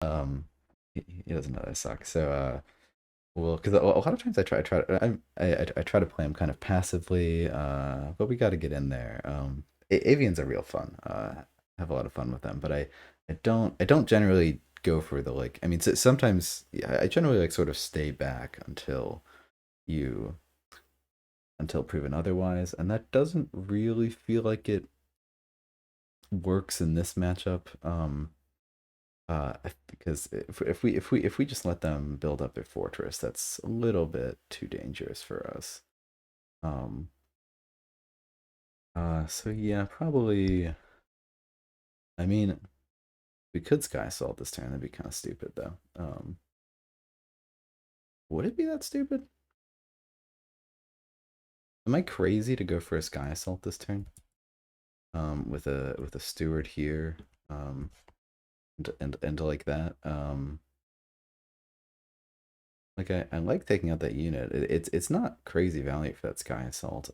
Um, he doesn't know that I suck. So well, because a lot of times I try to play him kind of passively. But we got to get in there. Avians are real fun. Have a lot of fun with them, but I don't generally go for the like. I mean, sometimes yeah, I generally like sort of stay back you until proven otherwise, and that doesn't really feel like it works in this matchup. Because if we just let them build up their fortress, that's a little bit too dangerous for us. Um, so yeah, probably. I mean, we could sky assault this turn. That'd be kind of stupid though. Would it be that stupid? Am I crazy to go for a sky assault this turn? With a steward here, and like that. Like I like taking out that unit. It's not crazy value for that sky assault.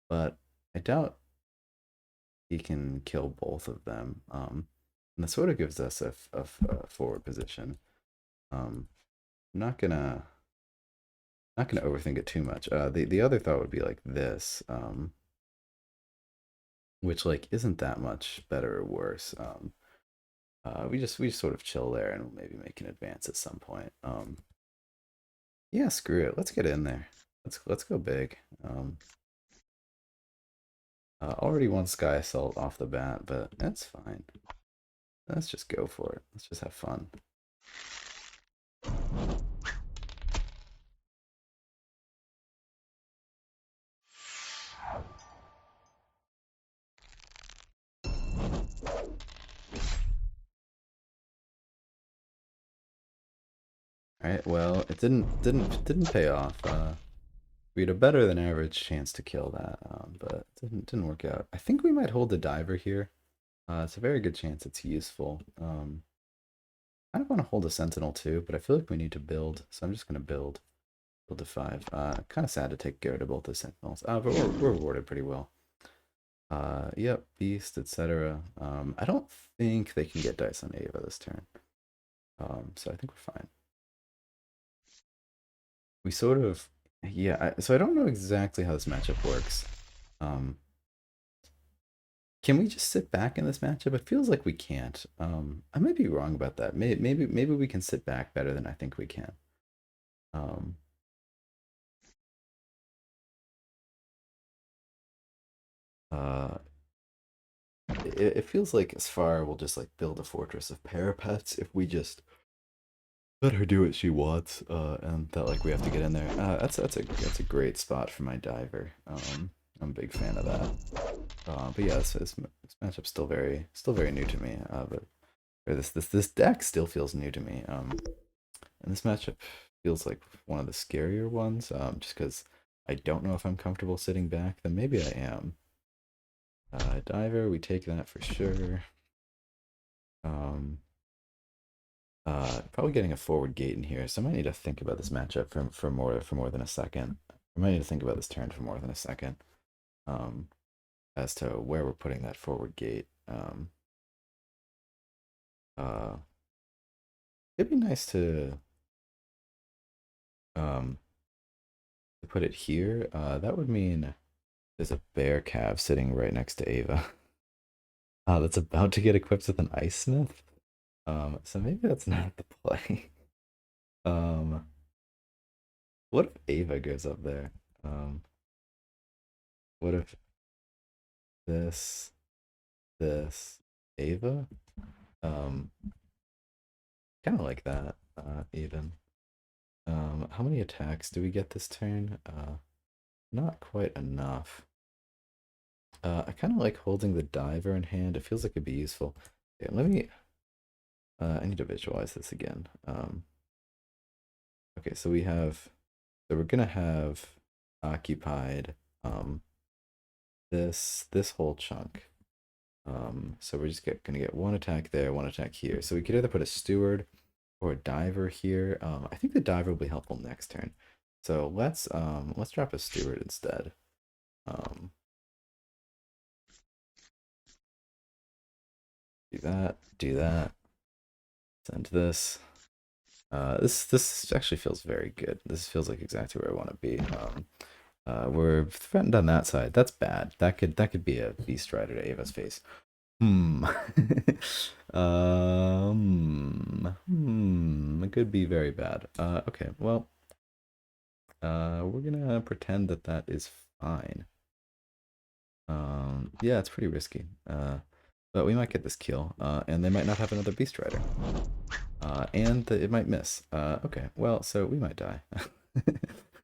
But I doubt he can kill both of them. And that sort of gives us a forward position. I'm not gonna overthink it too much. The other thought would be like this, which like isn't that much better or worse. We just sort of chill there and we'll maybe make an advance at some point. Yeah, screw it. Let's get in there. Let's go big. Already one sky assault off the bat, but that's fine. Let's just go for it. Let's just have fun. All right. Well, it didn't pay off. We had a better than average chance to kill that, but it didn't work out. I think we might hold the diver here. It's a very good chance it's useful. I don't want to hold a sentinel too, but I feel like we need to build, so I'm just gonna build a 5. Kind of sad to take go to both the sentinels. But we're rewarded pretty well. Yep, beast, etc. I don't think they can get dice on Ava this turn. So I think we're fine. We sort of, yeah. So I don't know exactly how this matchup works. Um, can we just sit back in this matchup? It feels like we can't. I might be wrong about that. Maybe we can sit back better than I think we can. Um, uh, it feels like as far we'll just like build a fortress of parapets if we just let her do what she wants, and that like we have to get in there. That's a great spot for my diver. I'm a big fan of that. But yeah, this matchup's still very new to me. But or this deck still feels new to me. And this matchup feels like one of the scarier ones. Just because I don't know if I'm comfortable sitting back. Then maybe I am. Diver, we take that for sure. Um, Probably getting a forward gate in here, so I might need to think about this matchup for more than a second. I might need to think about this turn for more than a second. Um, as to where we're putting that forward gate. Uh, it'd be nice um to put it here. That would mean there's a bear calf sitting right next to Ava. That's about to get equipped with an ice smith. So maybe that's not the play. Um, what if Ava goes up there? Um, what if this, this, Ava? Um, kind of like that, even. How many attacks do we get this turn? Not quite enough. I kind of like holding the diver in hand. It feels like it'd be useful. Yeah, let me. I need to visualize this again. Okay, so we have. So we're gonna have occupied this whole chunk. So we're just gonna get one attack there, one attack here. So we could either put a steward or a diver here. I think the diver will be helpful next turn. So let's drop a steward instead. Um, do that, do that. Send this. This actually feels very good. This feels like exactly where I want to be. We're threatened on that side. That's bad. That could be a Beast Rider to Ava's face. Hmm. It could be very bad. Okay. Well, we're gonna pretend that that is fine. Yeah, it's pretty risky. But we might get this kill. And they might not have another Beast Rider. And it might miss. Okay. Well, so we might die.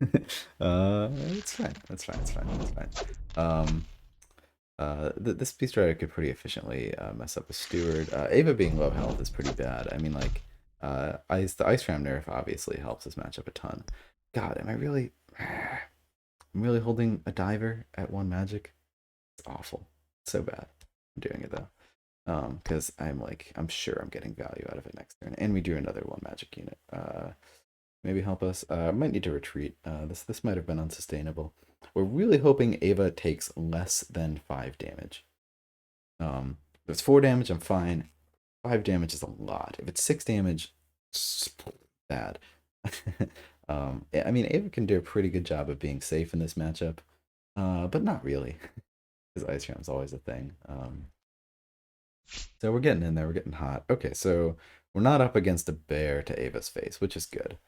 It's fine. That's fine. It's fine. It's fine. Um, this Beast Rider could pretty efficiently mess up a Steward. Ava being low health is pretty bad. I mean, like, the Ice Ram nerf obviously helps this matchup a ton. God, am I really, I'm really holding a diver at one magic? It's awful. It's so bad. I'm doing it though. Because I'm sure I'm getting value out of it next turn, and we drew another one magic unit. Maybe help us. Might need to retreat. This might have been unsustainable. We're really hoping Ava takes less than 5 damage. If it's 4 damage, I'm fine. 5 damage is a lot. If it's 6 damage, it's bad. I mean, Ava can do a pretty good job of being safe in this matchup, but not really, because Ice Ram's always a thing. So we're getting in there. We're getting hot. Okay, so we're not up against a bear to Ava's face, which is good.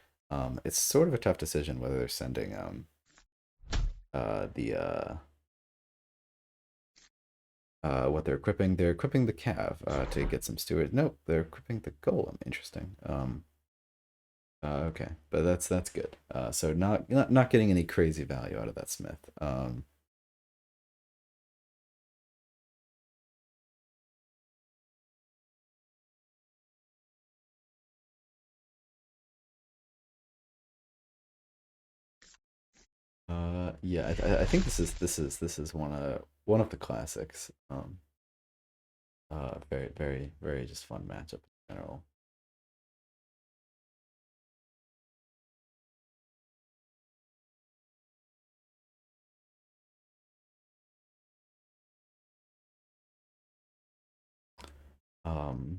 It's sort of a tough decision whether they're sending the what they're equipping. They're equipping the Cav to get some Steward. Nope, they're equipping the Golem. Interesting. Okay, but that's good. So not getting any crazy value out of that Smith. Yeah, I think this is one of the classics. Very very just fun matchup in general.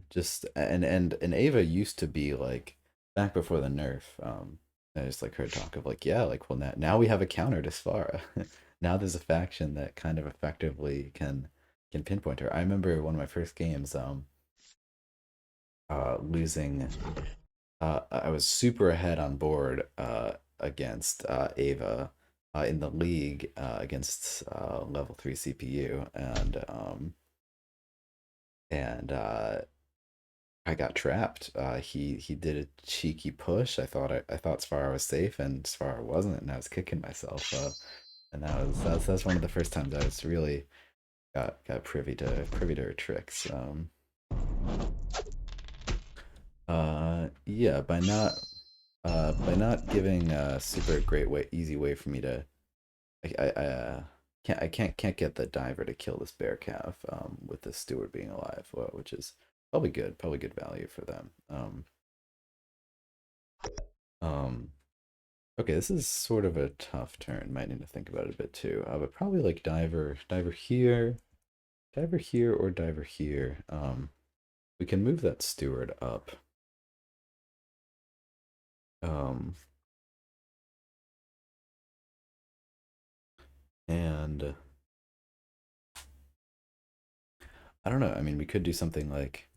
Just and Ava used to be like back before the nerf. I just like heard talk of like, yeah, like, well, now we have a counter to Svara. Now there's a faction that kind of effectively can pinpoint her. I remember one of my first games losing. I was super ahead on board against Ava in the league against level 3 CPU, and I got trapped. He did a cheeky push. I thought Sfar was safe, and Sfar wasn't, and I was kicking myself. And that's one of the first times I was really got privy to her tricks. Yeah, by not giving a super great way, easy way for me to, I can't get the diver to kill this bear calf with the steward being alive, which is probably good value for them. Um, okay, this is sort of a tough turn. Might need to think about it a bit too. But probably like diver here, or diver here. We can move that steward up. Um, and I don't know. I mean, we could do something like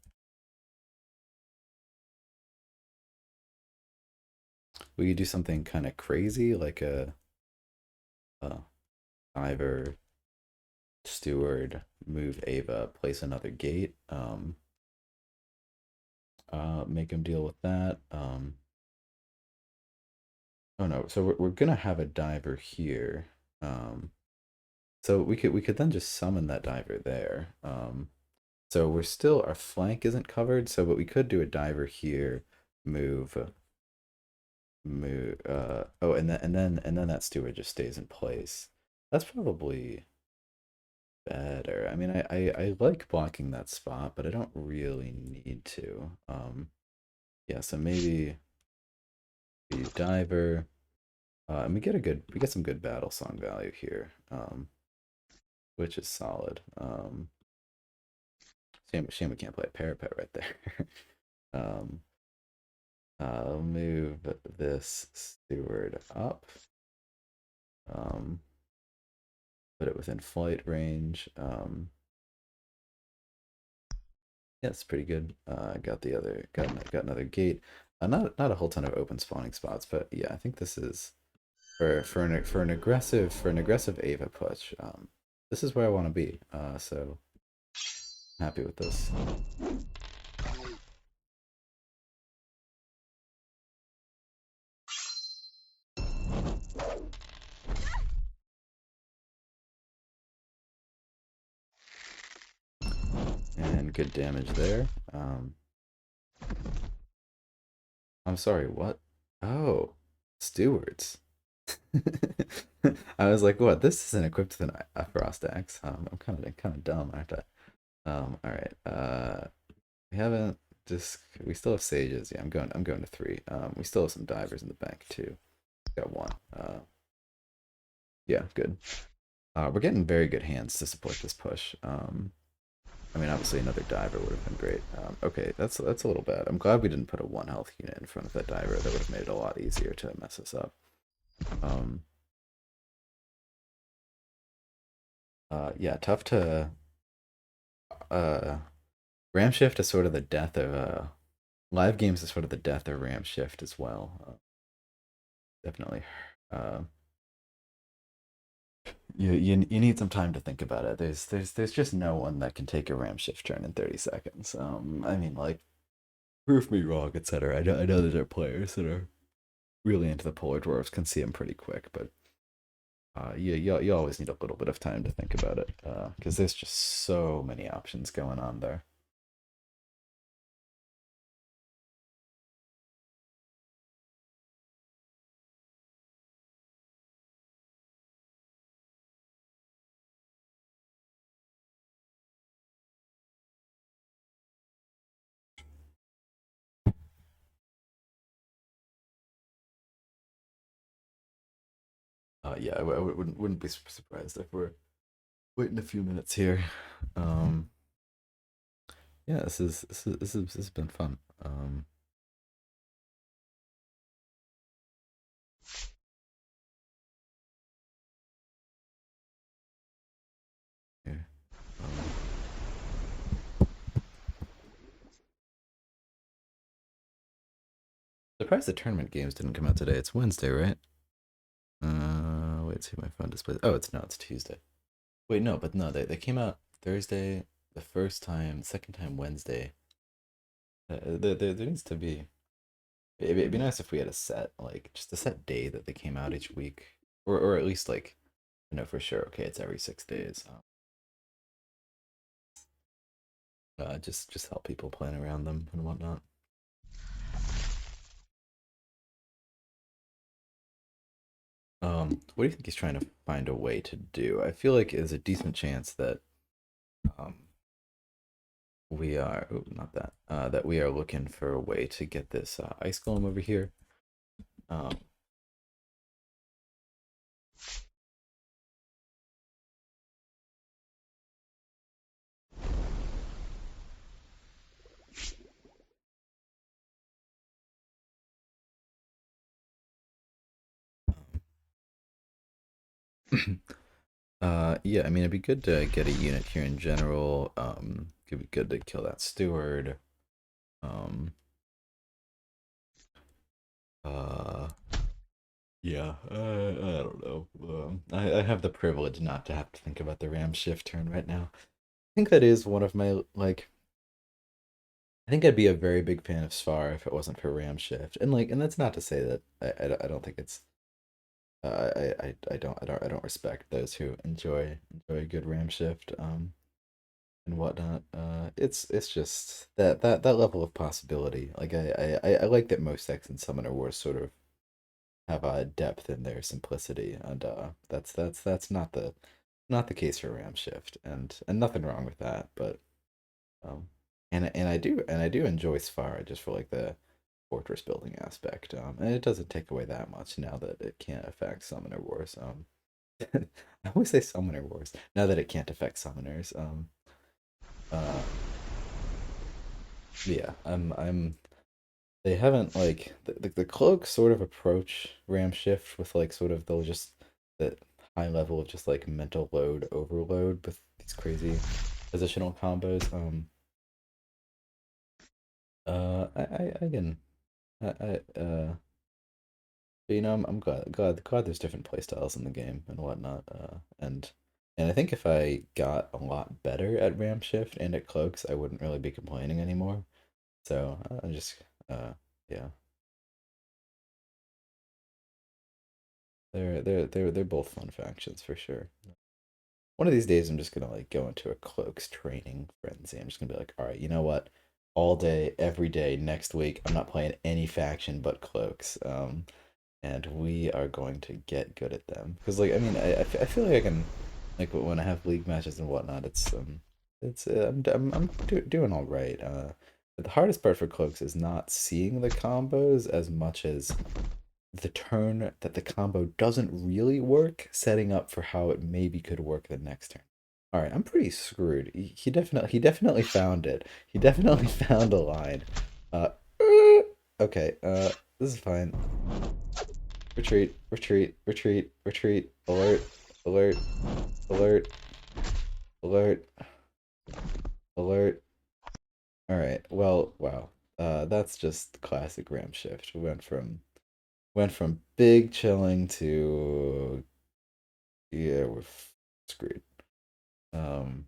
we could do something kind of crazy, like a diver steward, move Ava, place another gate. Make him deal with that. Oh no, so we're gonna have a diver here. So we could then just summon that diver there. So we're still, our flank isn't covered, so but we could do a diver here, move oh, and then that steward just stays in place. That's probably better. I mean, I like blocking that spot, but I don't really need to. Yeah, so maybe we diver. And we get some good battle song value here, which is solid. Shame we can't play parapet right there. I'll move this steward up. Um, put it within flight range. Yeah, it's pretty good. Got the other got another gate. Not a whole ton of open spawning spots, but yeah, I think this is for an aggressive Ava push. This is where I want to be. So happy with this. And good damage there. I'm sorry, what? Oh, stewards. I was like, what? This isn't equipped with a frost axe. I'm kind of dumb, aren't I? All right. We haven't just we still have sages. Yeah, I'm going to three. We still have some divers in the bank too. Got one. Yeah, good. We're getting very good hands to support this push. I mean, obviously another diver would have been great. Okay, that's a little bad. I'm glad we didn't put a one health unit in front of that diver. That would have made it a lot easier to mess us up. Um, yeah, tough to. Uh, Ram shift is sort of the death of live games is sort of the death of ram shift as well. Definitely. Uh, you need some time to think about it. There's just no one that can take a ram shift turn in 30 seconds. I mean, like, prove me wrong, etc. I know that there are players that are really into the polar dwarves can see them pretty quick, but you always need a little bit of time to think about it because there's just so many options going on there. Yeah, I wouldn't be surprised if we're waiting a few minutes here. Um, yeah, this has been fun. Yeah. Um, Surprised the tournament games didn't come out today. It's Wednesday, right? Wait, see my phone displays. Oh, it's no, it's Tuesday. Wait, no, but no, they came out Thursday the first time, second time Wednesday. There needs to be. It'd be nice if we had a set, like just a set day that they came out each week, or at least like, for sure. Okay, it's every 6 days. Just help people plan around them and whatnot. What do you think he's trying to find a way to do? I feel like there's a decent chance that um we are, oh, not that, that we are looking for a way to get this ice golem over here. Um, yeah, I mean, it'd be good to get a unit here in general. It'd be good to kill that steward. Um, uh, yeah, I don't know. I have the privilege not to have to think about the ram shift turn right now. I think that is one of my, like, I think I'd be a very big fan of Svar if it wasn't for ram shift. And that's not to say that I don't think it's, I don't respect those who enjoy a good ram shift. And whatnot. It's just that level of possibility. Like I like that most X and Summoner Wars sort of have a depth in their simplicity, and that's not the case for Ram Shift, and nothing wrong with that. But um, and I do enjoy Sfar just for like the fortress building aspect. And it doesn't take away that much now that it can't affect Summoner Wars. I always say Summoner Wars now that it can't affect summoners. Uh, yeah, I'm they haven't like the cloak sort of approach ram shift with like sort of they'll just the high level of just like mental load overload with these crazy positional combos. Again, but, you know, I'm glad there's different playstyles in the game and whatnot. And I think if I got a lot better at ram shift and at cloaks, I wouldn't really be complaining anymore. So I just yeah, they're both fun factions for sure. One of these days, I'm just gonna like go into a cloaks training frenzy. I'm just gonna be like, all right, you know what? All day, every day, next week, I'm not playing any faction but cloaks. And we are going to get good at them because, like, I mean, I feel like I can, like, when I have league matches and whatnot, I'm doing all right. But the hardest part for cloaks is not seeing the combos as much as the turn that the combo doesn't really work, setting up for how it maybe could work the next turn. All right, I'm pretty screwed. He definitely found it. He definitely found a line. Uh, okay. This is fine. Retreat, retreat, retreat, retreat. Alert, alert, alert, alert, alert. All right. Well, wow. That's just classic ramp shift. We went from big chilling to yeah, screwed. Um,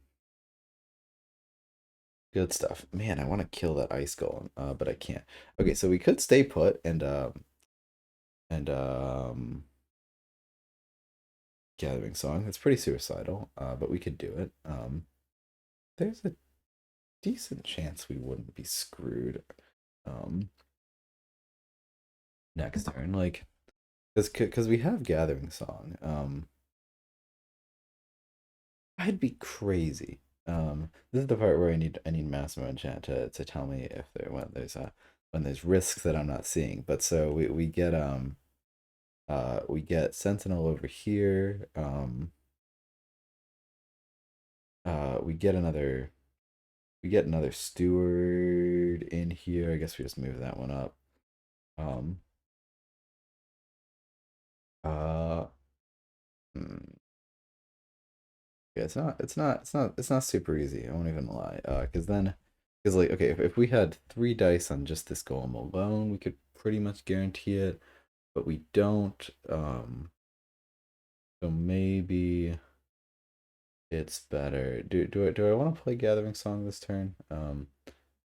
good stuff. Man, I want to kill that ice golem, but I can't. Okay, so we could stay put and gathering song. It's pretty suicidal, but we could do it. There's a decent chance we wouldn't be screwed. Um, next turn, like, because we have gathering song. I'd be crazy. This is the part where I need Massimo enchant to tell me if there when there's risks that I'm not seeing. But so we get Sentinel over here. We get another Steward in here. I guess we just move that one up. Um, uh, hmm. Yeah, it's not super easy. I won't even lie. Because like, okay, if we had 3 dice on just this golem alone, we could pretty much guarantee it, but we don't. So maybe it's better. Do I want to play Gathering Song this turn?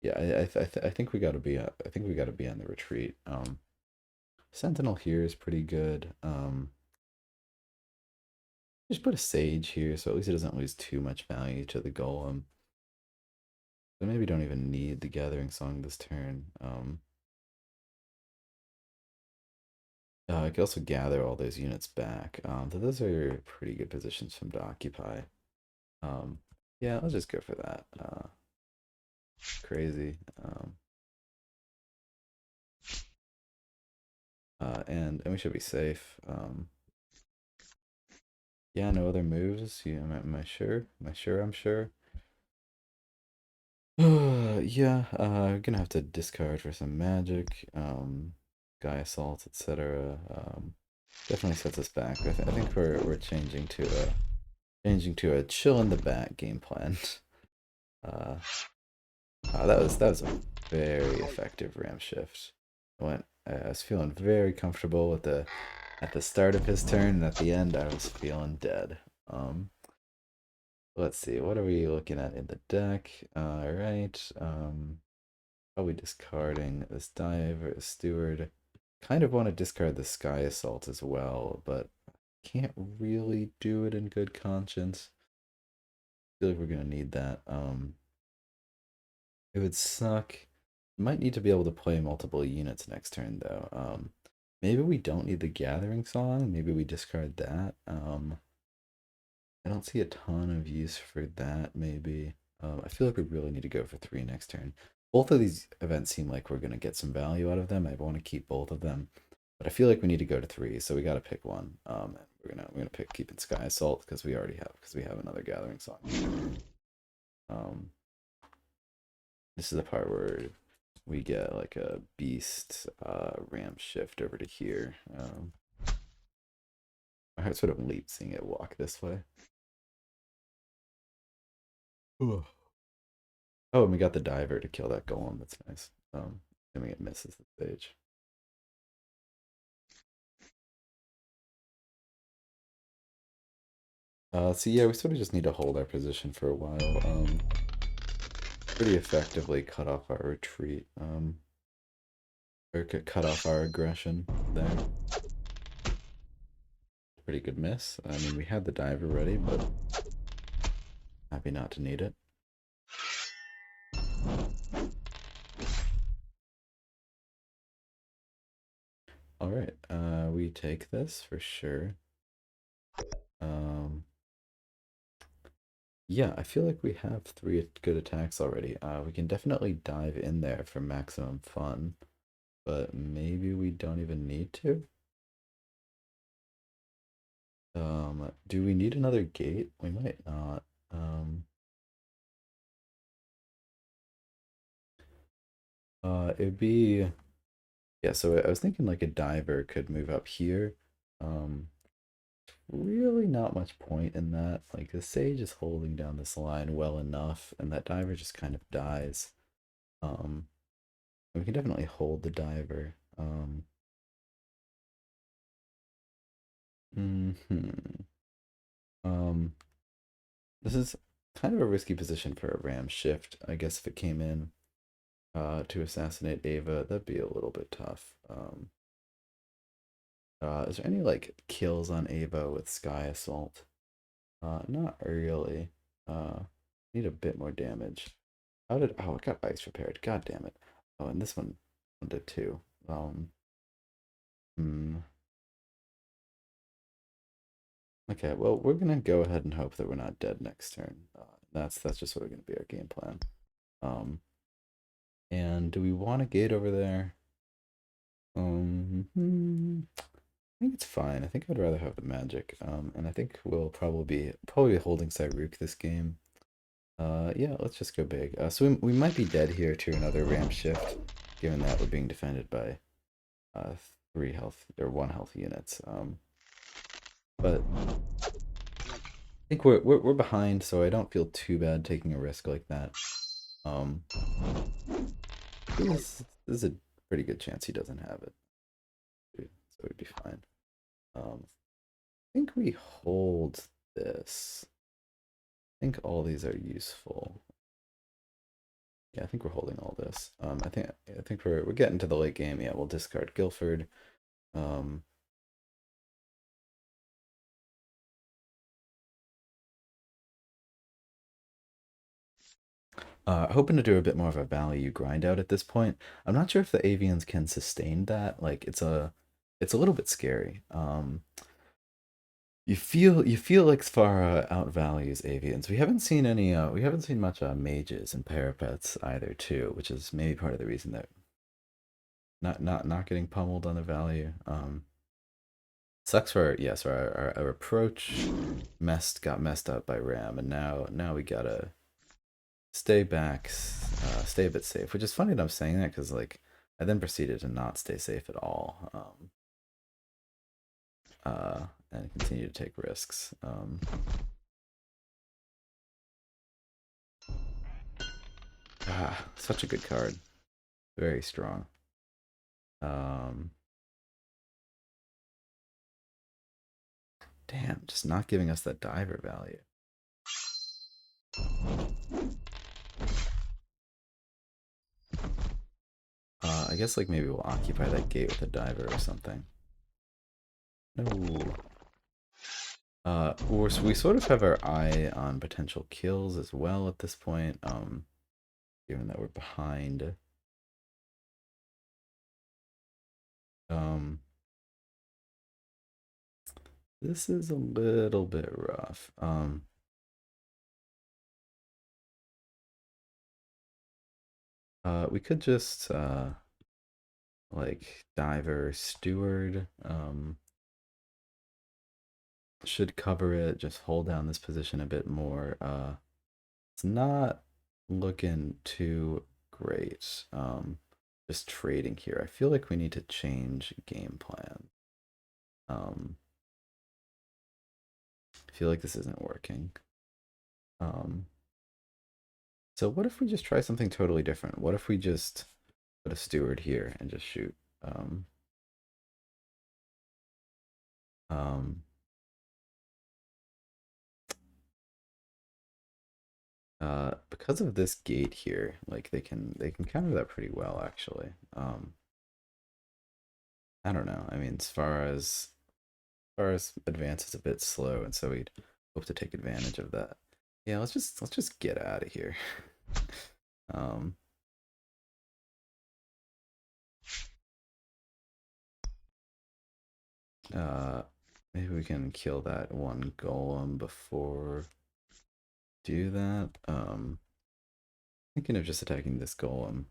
Yeah, I think we got to be I think we got to be on the retreat. Sentinel here is pretty good. Just put a Sage here, so at least it doesn't lose too much value to the golem. So maybe don't even need the Gathering Song this turn. I could also gather all those units back. So those are pretty good positions from to occupy. Um, yeah, I'll just go for that. Crazy. And we should be safe. Yeah, no other moves. Yeah, am I sure? Am I sure? I'm sure. Yeah, gonna have to discard for some magic, Guy Assault, etc. Definitely sets us back. I think we're changing to a chill in the back game plan. Uh, that was a very effective ramp shift. I was feeling very comfortable at the start of his turn, and at the end I was feeling dead. Um, let's see, what are we looking at in the deck? All right. Probably discarding this dive steward. Kind of want to discard the sky assault as well, but can't really do it in good conscience. Feel like we're gonna need that. It would suck. Might need to be able to play multiple units next turn though. Maybe we don't need the gathering song. Maybe we discard that. I don't see a ton of use for that. Maybe. I feel like we really need to go for 3 next turn. Both of these events seem like we're gonna get some value out of them. I want to keep both of them, but I feel like we need to go to 3, so we got to pick one. We're gonna pick keeping Sky Assault because we have another Gathering Song. Um, this is the part where we get like a beast ram shift over to here. My heart sort of leaps seeing it walk this way. Ugh. Oh, and we got the diver to kill that golem. That's nice. Assuming it misses the stage. So yeah, we sort of just need to hold our position for a while. Pretty effectively cut off our retreat. Or cut off our aggression there. Pretty good miss. I mean, we had the diver ready, but happy not to need it. All right, we take this for sure. Um, yeah, I feel like we have three good attacks already. We can definitely dive in there for maximum fun, but maybe we don't even need to. Do we need another gate? We might not. It'd be yeah. So I was thinking like a diver could move up here. Um, really not much point in that. Like the sage is holding down this line well enough, and that diver just kind of dies. Um, we can definitely hold the diver. Hmm. Um, this is kind of a risky position for a ram shift. I guess if it came in to assassinate Ava, that'd be a little bit tough. Is there any like kills on Ava with Sky Assault? Not really. Need a bit more damage. How did oh it got ice repaired. God damn it. Oh, and this one did too. Hmm. Okay, well we're gonna go ahead and hope that we're not dead next turn. That's just sort of gonna be our game plan. Um, and do we want a gate over there? I think it's fine. I think I'd rather have the magic. And I think we'll probably be holding Cyruk this game. Yeah, let's just go big. So we might be dead here to another ramp shift, given that we're being defended by uh 3 health or 1 health units. But I think we're behind, so I don't feel too bad taking a risk like that. Um, this is a pretty good chance he doesn't have it, so we'd be fine. I think we hold this. I think all these are useful. Yeah, I think we're holding all this. I think we're getting to the late game. Yeah, we'll discard Guilford. Um, hoping to do a bit more of a value grind out at this point. I'm not sure if the avians can sustain that. Like it's a little bit scary. You feel like Sfara outvalues avians. We haven't seen much mages and parapets either too, which is maybe part of the reason that not getting pummeled on the value. Sucks for yes, our approach got messed up by Ram, and now we gotta stay back, stay a bit safe. Which is funny that I'm saying that because like I then proceeded to not stay safe at all, and continue to take risks. Such a good card, very strong. Um, Damn, just not giving us that diver value. I guess like maybe we'll occupy that gate with a diver or something. No. We sort of have our eye on potential kills as well at this point, given that we're behind. Um, this is a little bit rough. We could just like diver steward. Should cover it. Just hold down this position a bit more. It's not looking too great. just trading here. I feel like we need to change game plan. Um, I feel like this isn't working. Um, so what if we just try something totally different? What if we just put a steward here and just shoot? Um, um, because of this gate here, like they can counter that pretty well actually. I don't know. I mean, as far as advance is a bit slow, and so we'd hope to take advantage of that. Yeah, let's just get out of here. um, uh, maybe we can kill that one golem before do that. Thinking of just attacking this golem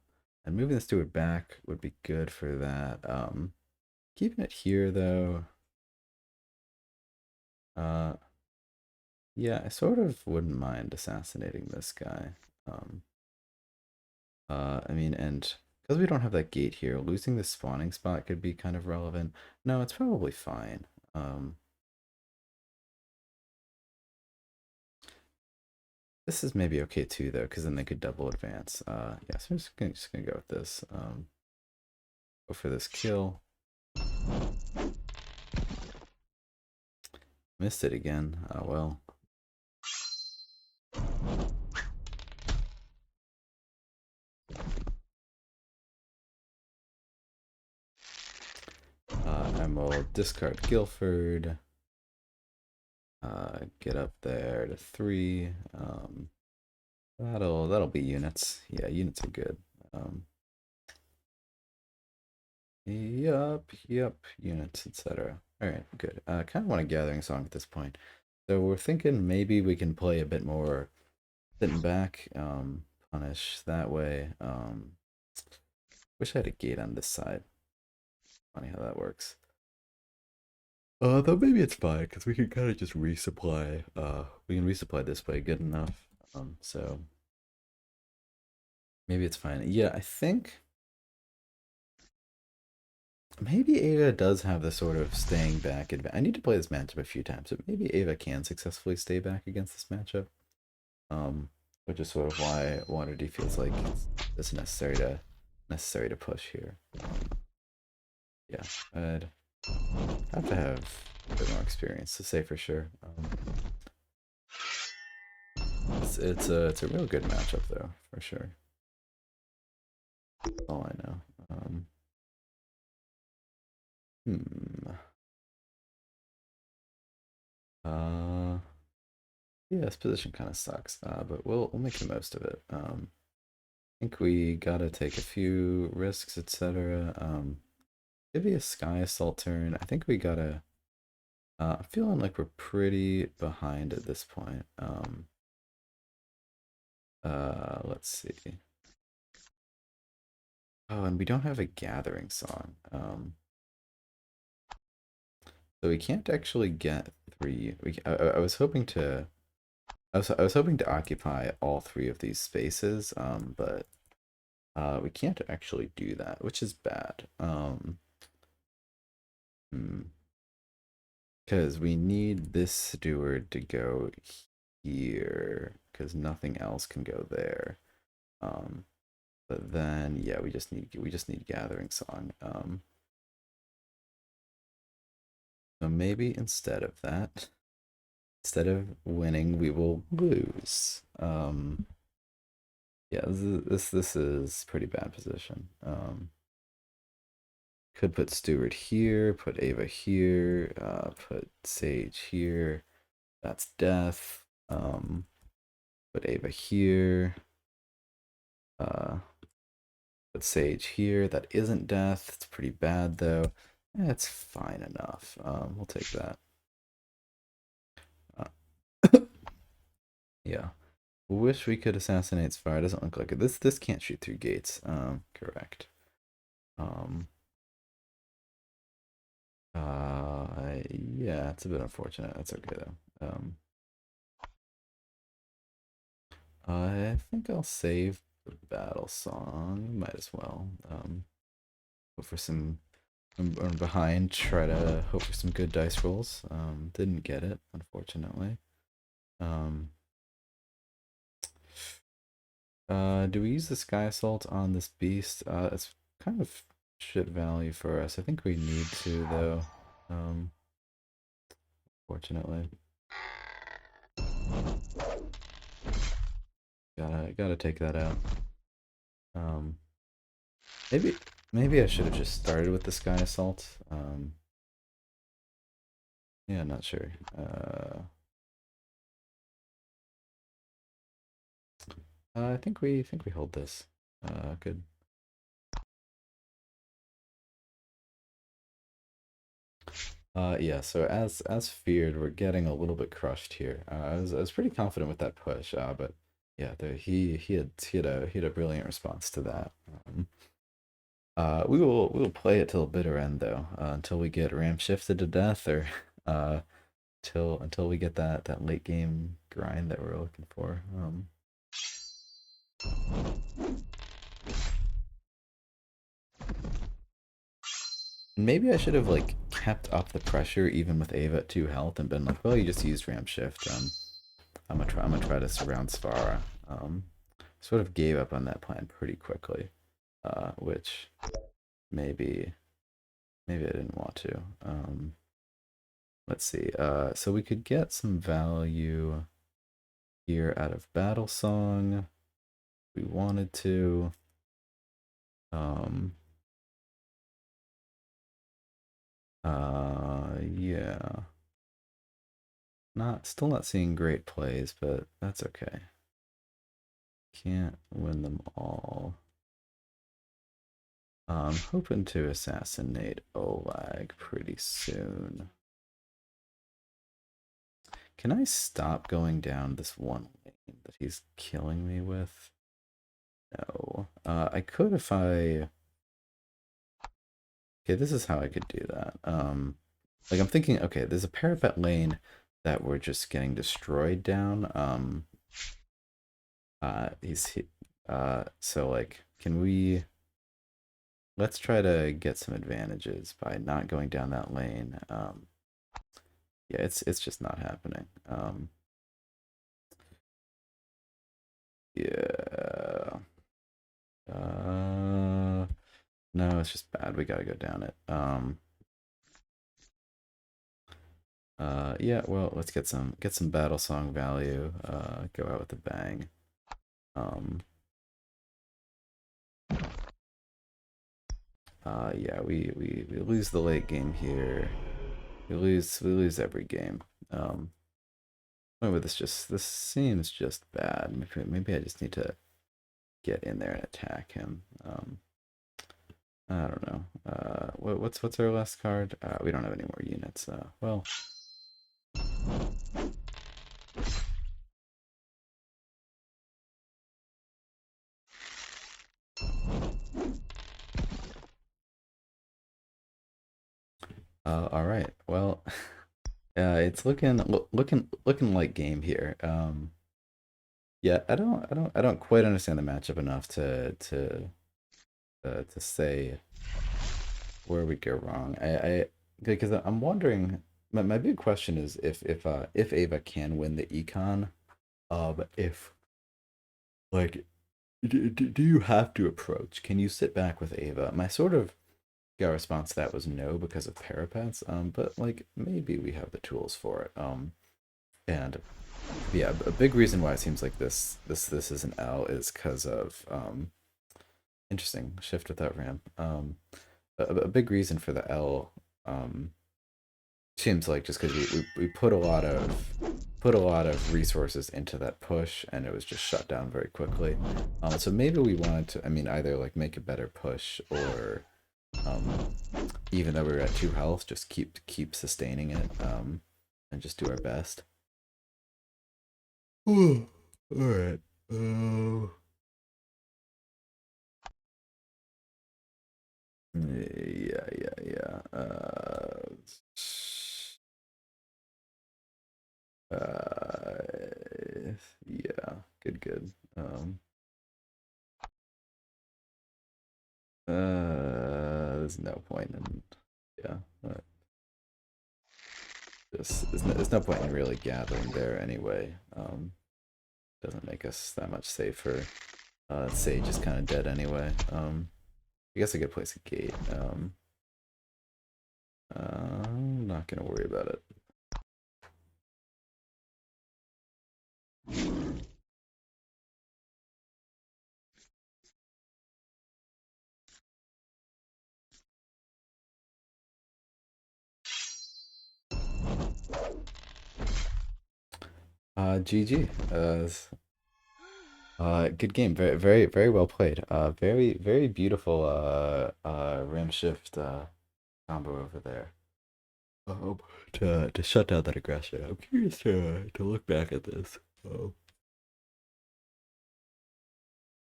and moving the steward back would be good for that. Keeping it here though. Uh, yeah, I sort of wouldn't mind assassinating this guy. Um, I mean, and because we don't have that gate here, losing the spawning spot could be kind of relevant. No, it's probably fine. This is maybe okay too, though, because then they could double advance. Yeah, so I'm just gonna go with this. Go for this kill. Missed it again. Oh well. And we'll discard Guilford. Get up there to 3. That'll be units. Yeah, units are good. Yep, units, etc. All right, good. Kind of want a gathering song at this point. So we're thinking maybe we can play a bit more sitting back, punish that way. Wish I had a gate on this side. Funny how that works. Though maybe it's fine because we can kind of just resupply. We can resupply this way good enough. So maybe it's fine. Yeah, I think maybe Ava does have the sort of staying back advantage. I need to play this matchup a few times, but maybe Ava can successfully stay back against this matchup. Which is sort of why Water D feels like it's necessary to push here. Yeah, I'd have to have a bit more experience to say for sure. It's a real good matchup though, for sure. That's all I know. Hmm. Yeah, this position kind of sucks, but we'll make the most of it. I think we gotta take a few risks, etc. Maybe a Sky Assault turn. I think we gotta. I'm feeling like we're pretty behind at this point. Let's see. Oh, and we don't have a gathering song. So we can't actually get 3. I was hoping to. I was hoping to occupy all 3 of these spaces. But we can't actually do that, which is bad. Because we need this steward to go here, because nothing else can go there. But then yeah, we just need gathering song. So maybe instead of that, instead of winning, we will lose. Yeah, this is pretty bad position. Could put Stewart here, put Ava here, put Sage here. That's death. Put Ava here. Put Sage here. That isn't death. It's pretty bad though. It's fine enough. We'll take that. Yeah. Wish we could assassinate Spire. Doesn't look like it. This can't shoot through gates. Correct. Um. Yeah, it's a bit unfortunate. That's okay though. I think I'll save Battle song. Might as well. Go for some. I'm behind. Try to hope for some good dice rolls. Didn't get it, unfortunately. Um, do we use the Sky Assault on this beast? It's kind of shit value for us. I think we need to though. Um, Fortunately, gotta take that out. Um, maybe maybe I should have just started with the Sky Assault. Yeah, not sure. I think we hold this. Good. Yeah. So as feared, we're getting a little bit crushed here. I was pretty confident with that push. But yeah, he had a brilliant response to that. We will play it till the bitter end though, until we get ram shifted to death, or uh, till until we get that late game grind that we're looking for. Maybe I should have like kept up the pressure even with Ava at 2 health and been like, well, you just used ram shift. I'm gonna try to surround Svara. Sort of gave up on that plan pretty quickly, which maybe maybe I didn't want to. Let's see. So we could get some value here out of Battle Song. If we wanted to. Um. Yeah. Still not seeing great plays, but that's okay. Can't win them all. Hoping to assassinate Olag pretty soon. Can I stop going down this one lane that he's killing me with? No. I could if I... Okay, this is how I could do that. Like I'm thinking, okay, there's a parapet lane that we're just getting destroyed down. So like, can we... Let's try to get some advantages by not going down that lane. Yeah, it's just not happening. Yeah. No, it's just bad. We gotta go down it. Yeah. Well, let's get some battle song value. Go out with a bang. Um. Yeah. We lose the late game here. We lose every game. Why would this seems just bad. Maybe I just need to get in there and attack him. I don't know. What's our last card? We don't have any more units. Well. All right. Well, it's looking like game here. Yeah, I don't quite understand the matchup enough to say where we go wrong. Because I'm wondering. My big question is if Ava can win the econ. If like do you have to approach? Can you sit back with Ava? My sort of gut response to that was no because of parapets. But like maybe we have the tools for it. And yeah, a big reason why it seems like this is an L is because of interesting shift without ramp. A big reason for the L seems like just because we put a lot of resources into that push and it was just shut down very quickly. So maybe we wanted to, I mean, either like make a better push or um, even though we were at 2 health, just keep sustaining it and just do our best. All right. Yeah. Uh, yeah. Good. Just there's no point in really gathering there anyway. Doesn't make us that much safer. Sage is kind of dead anyway. I guess I could place a gate. I'm not gonna worry about it. GG. Good game. Very, very, very well played. Very, very beautiful. Ram shift combo over there. Um, to shut down that aggression. I'm curious to look back at this.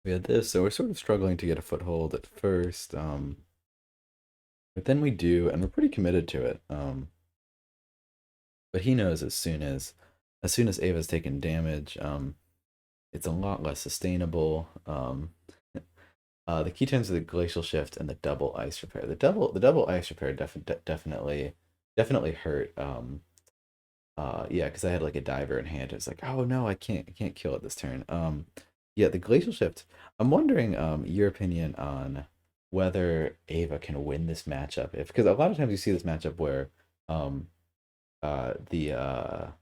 We had this, so we're sort of struggling to get a foothold at first. But then we do, and we're pretty committed to it. But he knows as soon as Ava's taken damage, it's a lot less sustainable. The key terms are the glacial shift and the double ice repair. The double ice repair definitely hurt. Yeah, because I had like a diver in hand. It's like, oh no, I can't kill it this turn. Yeah, the glacial shift. I'm wondering, your opinion on whether Ava can win this matchup. If because a lot of times you see this matchup where, um, the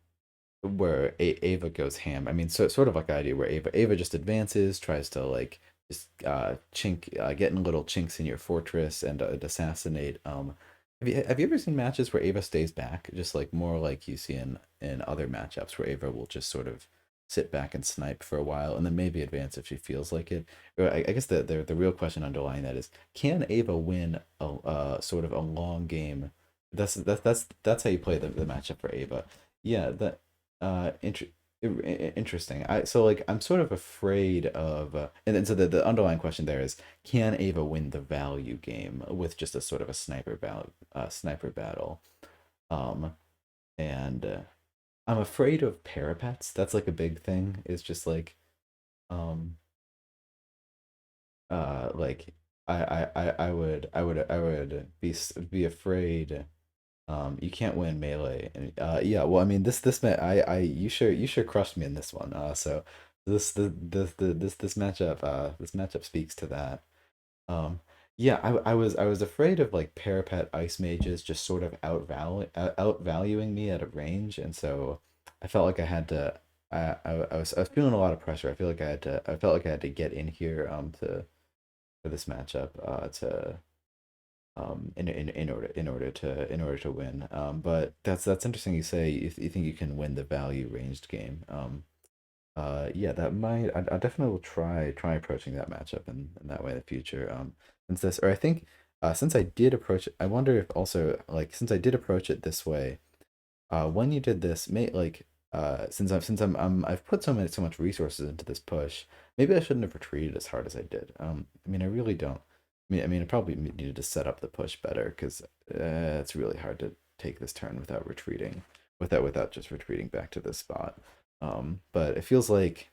where Ava goes ham. I mean, so sort of like I do, where Ava just advances, tries to like just get in little chinks in your fortress and assassinate. Have you ever seen matches where Ava stays back, just like more like you see in other matchups where Ava will just sort of sit back and snipe for a while and then maybe advance if she feels like it. Or I guess the real question underlying that is, can Ava win a sort of a long game? That's how you play the matchup for Ava. Yeah, that uh inter- interesting. So like I'm sort of afraid of and then so the underlying question there is, can Ava win the value game with just a sort of a sniper battle? Um and I'm afraid of parapets. That's like a big thing. It's just um like I would be afraid. You can't win melee, and yeah. Well, I mean, you sure crushed me in this one. So this matchup speaks to that. Um, yeah, I was afraid of like parapet ice mages just sort of outvaluing me at a range, and so I felt like I had to. I was feeling a lot of pressure. I felt like I had to get in here to for this matchup to in order to win. But that's interesting. You say you think you can win the value ranged game. Yeah, that might. I definitely will try approaching that matchup in that way in the future. Since this, or I think, since I did approach it, I wonder if also like since I did approach it this way, when you did this, may like I've put so much resources into this push. Maybe I shouldn't have retreated as hard as I did. I mean, I really don't. I probably needed to set up the push better because it's really hard to take this turn without retreating, without just retreating back to this spot. But it feels like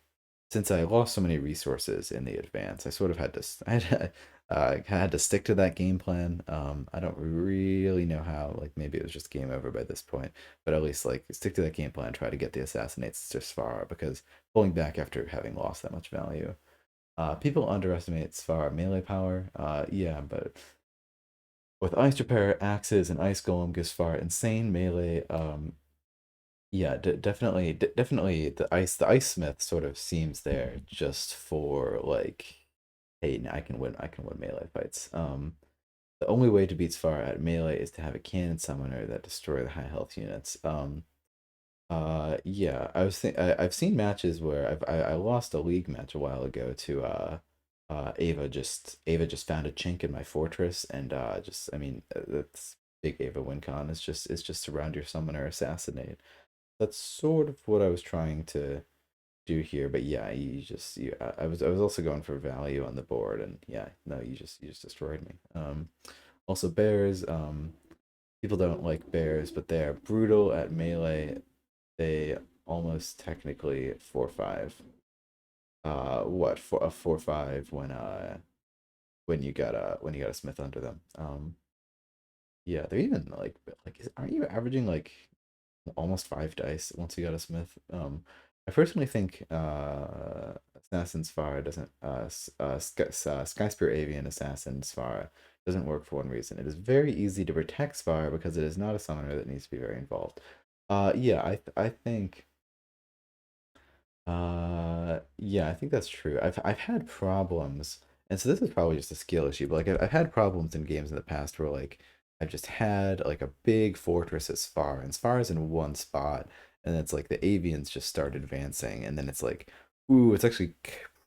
since I lost so many resources in the advance, I sort of had to had to stick to that game plan. I don't really know how. Like maybe it was just game over by this point, but at least like stick to that game plan. Try to get the assassinates to Svar because pulling back after having lost that much value. People underestimate Svar melee power. Yeah, but with Ice Repair, Axes, and Ice Golem gives Svar insane melee. Yeah, definitely the ice smith sort of seems there just for like, hey, I can win melee fights. The only way to beat Svar at melee is to have a cannon summoner that destroy the high health units. Yeah, I've seen matches where I lost a league match a while ago to Ava just found a chink in my fortress and just I mean that's big Ava win con is just surround your summoner assassinate. That's sort of what I was trying to do here, but yeah, I was also going for value on the board, and yeah, no, you just destroyed me. Also bears, people don't like bears, but they are brutal at melee. They almost technically 4/5. What for a 4/5 when you got a smith under them. Yeah, they're even aren't you averaging like almost 5 dice once you got a smith. I personally think Assassin Sfar doesn't Sky Spear Avian Assassin Sfar doesn't work for one reason. It is very easy to protect Sfar because it is not a summoner that needs to be very involved. Yeah, I think yeah, I think that's true. I've had problems, and so this is probably just a skill issue, but like I've had problems in games in the past where like I've just had like a big fortress as far, and Sfar is in one spot, and it's like the avians just start advancing, and then it's like, ooh, it's actually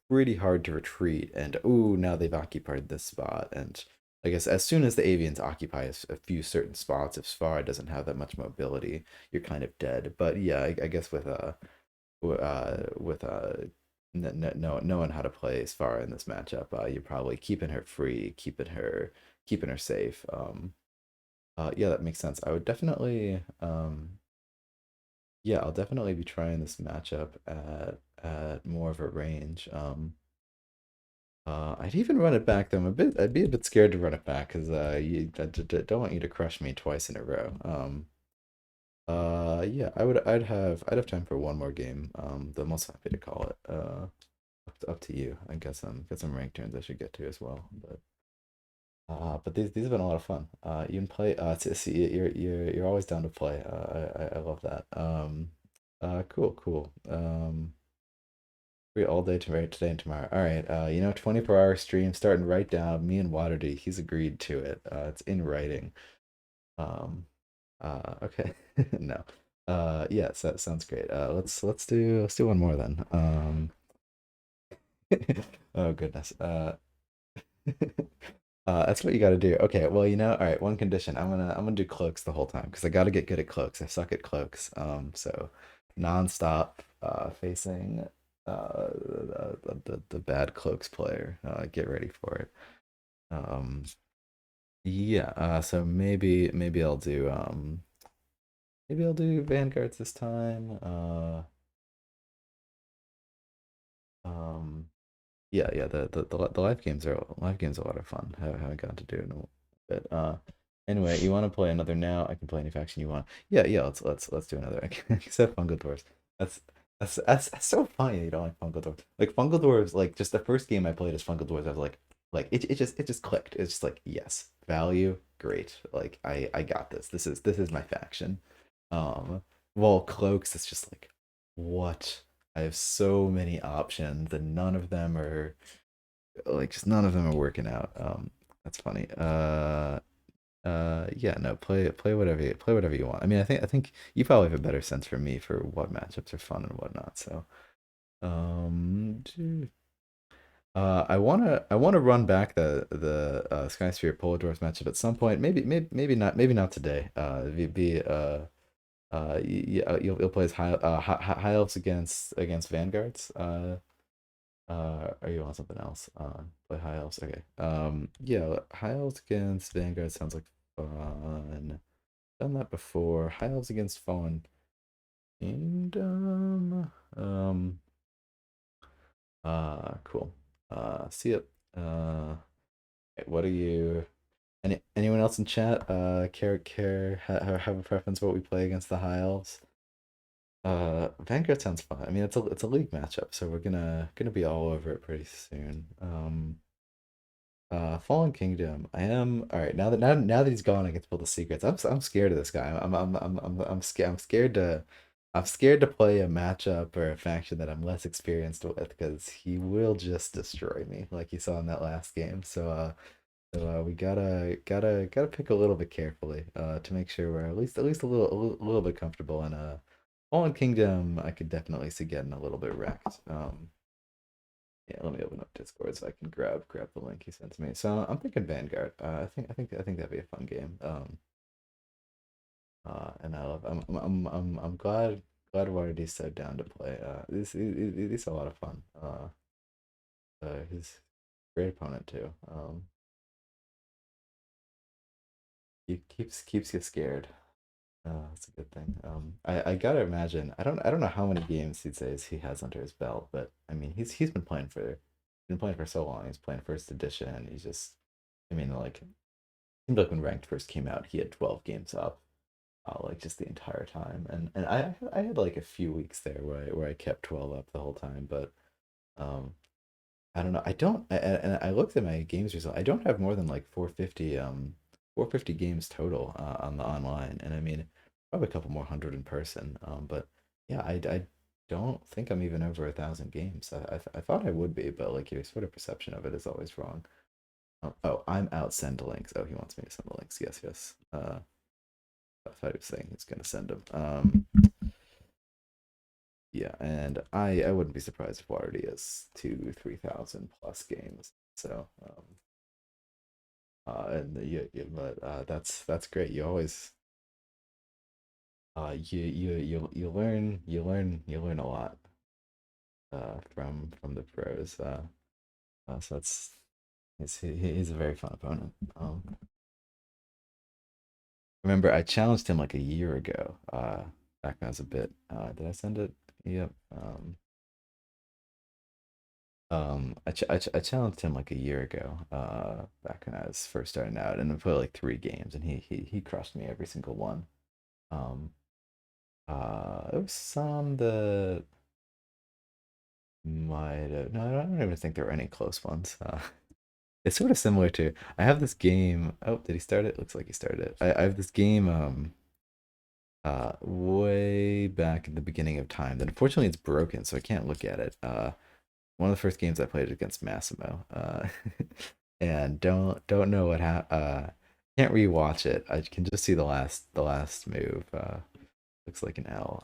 pretty hard to retreat, and ooh, now they've occupied this spot, and I guess as soon as the avians occupy a few certain spots, if Sfar doesn't have that much mobility, you're kind of dead. But yeah, I guess with knowing how to play as far in this matchup, you're probably keeping her free, keeping her safe. Yeah, that makes sense. I would definitely yeah, I'll definitely be trying this matchup at more of a range. I'd even run it back though. I'd be a bit scared to run it back because don't want you to crush me twice in a row. Yeah, I'd have time for one more game. Though I'm also happy to call it. Up to you. I guess got some rank turns I should get to as well. But these have been a lot of fun. You can play. See, you're always down to play. I love that. Cool, cool. Free all day today and tomorrow. All right. 24-hour stream starting right down. Me and Waterdeep. He's agreed to it. It's in writing. Um, okay. No. Yes, that sounds great. Let's do one more then. Oh goodness. That's what you got to do. Okay, well, all right. One condition. I'm gonna do cloaks the whole time because I got to get good at cloaks. I suck at cloaks. So nonstop facing the bad cloaks player. Get ready for it. Um, yeah. So maybe I'll do vanguards this time. Um, yeah, yeah. The live games are a lot of fun. I haven't gotten to do it in a bit. Anyway, you want to play another now? I can play any faction you want. Yeah, yeah. Let's do another. Except fungal dwarves. That's that's so funny. You don't like fungal dwarves. Like fungal dwarves. Like just the first game I played as fungal dwarves. I was like it just clicked. It's just like yes, value, great. Like I got this. This is my faction. Um, well, cloaks. It's just like what. I have so many options, and none of them are like just none of them are working out. That's funny. Yeah, no, play whatever you want. I mean, I think you probably have a better sense for me for what matchups are fun and whatnot. So, dude. I wanna run back the Skysphere Polar Dwarfs matchup at some point. Maybe not today. Yeah, you'll play as high elves against vanguards. Or you want something else? Play high elves. Okay. Yeah, high elves against vanguard sounds like fun. Done that before. High elves against fallen kingdom. Cool. See it. What are you? Anyone else in chat? Have a preference for what we play against the high elves? Vanguard sounds fun. I mean, it's a league matchup, so we're gonna be all over it pretty soon. Fallen Kingdom. I am all right now that he's gone. I get to pull the secrets. I'm scared of this guy. I'm scared to play a matchup or a faction that I'm less experienced with because he will just destroy me like you saw in that last game. So we gotta pick a little bit carefully to make sure we're at least a little bit comfortable. And Fallen Kingdom, I could definitely see getting a little bit wrecked. Yeah, let me open up Discord so I can grab the link he sent me. So I'm thinking Vanguard. I think that'd be a fun game. And I'm glad Wardy's so down to play. This is a lot of fun. He's a great opponent too. He keeps you scared. That's a good thing. I gotta imagine. I don't know how many games he'd say he has under his belt, but I mean he's been playing for so long. He's playing first edition. I mean like seemed like when ranked first came out, he had 12 games up. like just the entire time. And I had like a few weeks there where I kept 12 up the whole time, but um I don't know. I don't and I looked at my games result. I don't have more than like 450 games total on the online, and I mean probably a couple more hundred in person. But yeah, I don't think I'm even over 1,000 games. I thought I would be, but like your sort of perception of it is always wrong. Oh, I'm out. Send links. Oh, he wants me to send the links. Yes, yes. I thought he was saying he's gonna send them. Yeah, and I wouldn't be surprised if already has 2, 3,000 plus games. So and but that's great. You always you learn a lot from the pros. So that's he's a very fun opponent. Remember I challenged him like a year ago. Back when I was a bit. Did I send it? Yep. I challenged him like a year ago, back when I was first starting out, and I played like 3 games, and he crushed me every single one. Um, there was some that might have, no, I don't even think there were any close ones. It's sort of similar to, I have this game. Oh, did he start it? Looks like he started it. I have this game, way back in the beginning of time that unfortunately it's broken, so I can't look at it. One of the first games I played against Massimo. And don't know what can't rewatch it. I can just see the last move. Looks like an L.